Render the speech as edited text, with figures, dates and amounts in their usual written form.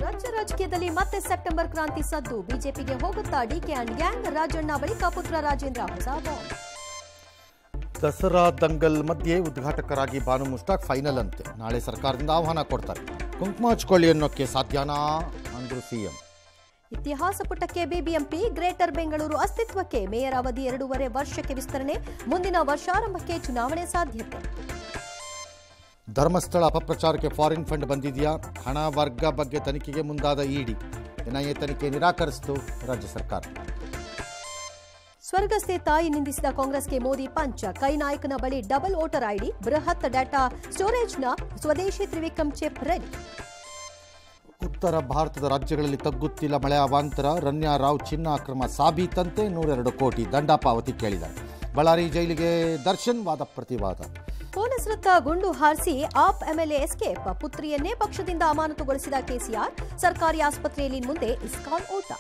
ರಾಜ್ಯ ರಾಜಕೀಯದಲ್ಲಿ ಮತ್ತೆ ಸೆಪ್ಟೆಂಬರ್ ಕ್ರಾಂತಿ ಸದ್ದು. ಬಿಜೆಪಿಗೆ ಹೋಗುತ್ತಾ ಡಿಕೆ ಅಂಡ್ ಗ್ಯಾಂಗ್. ರಾಜಣ್ಣ ಬಳಿಕ ಪುತ್ರ ರಾಜೇಂದ್ರ ಹೊಸ ಬಾಂಬ್. ದಸರಾ ದಂಗಲ್ ಮಧ್ಯೆ ಉದ್ಘಾಟಕರಾಗಿ ಬಾನು ಮುಷ್ತಾಕ್ ಫೈನಲ್ ಅಂತೆ. ನಾಳೆ ಸರ್ಕಾರದಿಂದ ಆಹ್ವಾನ ಕೊಡ್ತಾರೆ. ಕುಂಕುಮ ಹಚ್ಕೊಳ್ಳಿ ಅನ್ನೋಕ್ಕೆ ಸಾಧ್ಯನಾ ಅಂದ್ರು ಸಿಎಂ. ಇತಿಹಾಸ ಪುಟಕ್ಕೆ ಬಿಬಿಎಂಪಿ. ಗ್ರೇಟರ್ ಬೆಂಗಳೂರು ಅಸ್ತಿತ್ವಕ್ಕೆ. ಮೇಯರ್ ಅವಧಿ 2.5 ವರ್ಷಕ್ಕೆ ವಿಸ್ತರಣೆ. ಮುಂದಿನ ವರ್ಷಾರಂಭಕ್ಕೆ ಚುನಾವಣೆ ಸಾಧ್ಯತೆ. ಧರ್ಮಸ್ಥಳ ಅಪಪ್ರಚಾರಕ್ಕೆ ಫಾರಿನ್ ಫಂಡ್ ಬಂದಿದೆಯಾ? ಹಣ ವರ್ಗ ಬಗ್ಗೆ ತನಿಖೆಗೆ ಮುಂದಾದ ಇಡಿ. ಎನ್ಐಎ ತನಿಖೆ ನಿರಾಕರಿಸಿತು ರಾಜ್ಯ ಸರ್ಕಾರ. ಸ್ವರ್ಗಸ್ಥೆ ತಾಯಿ ನಿಂದಿಸಿದ ಕಾಂಗ್ರೆಸ್ಗೆ ಮೋದಿ ಪಂಚ. ಕೈ ನಾಯಕನ ಬಳಿ ಡಬಲ್ ವೋಟರ್ ಐಡಿ. ಬೃಹತ್ ಡಾಟಾ ಸ್ಟೋರೇಜ್ನ ಸ್ವದೇಶಿ ತ್ರಿವಿಕ್ರಮ್ ಚಿಪ್ ರೆಡಿ. ಉತ್ತರ ಭಾರತದ ರಾಜ್ಯಗಳಲ್ಲಿ ತಗ್ಗುತ್ತಿಲ್ಲ ಮಳೆ ಅವಾಂತರ. ರನ್ಯಾ ರಾವ್ ಚಿನ್ನ ಅಕ್ರಮ ಸಾಬೀತಂತೆ 102 ಕೋಟಿ ದಂಡ ಪಾವತಿ ಕೇಳಿದ್ದಾರೆ. ಬಳ್ಳಾರಿ ಜೈಲಿಗೆ ದರ್ಶನ್ ವಾದ ಪ್ರತಿವಾದ. ಪೊಲೀಸರತ್ತ ಗುಂಡು ಹಾರಿಸಿ ಆಪ್ ಎಂಎಲ್ಎ ಎಸ್ಕೇಪ್. ಪುತ್ರಿಯನ್ನೇ ಪಕ್ಷದಿಂದ ಅಮಾನತುಗೊಳಿಸಿದ ಕೆಸಿಆರ್. ಸರ್ಕಾರಿ ಆಸ್ಪತ್ರೆಯಲ್ಲಿ ಮುಂದೆ ಇಸ್ಕಾನ್ ಓಟ.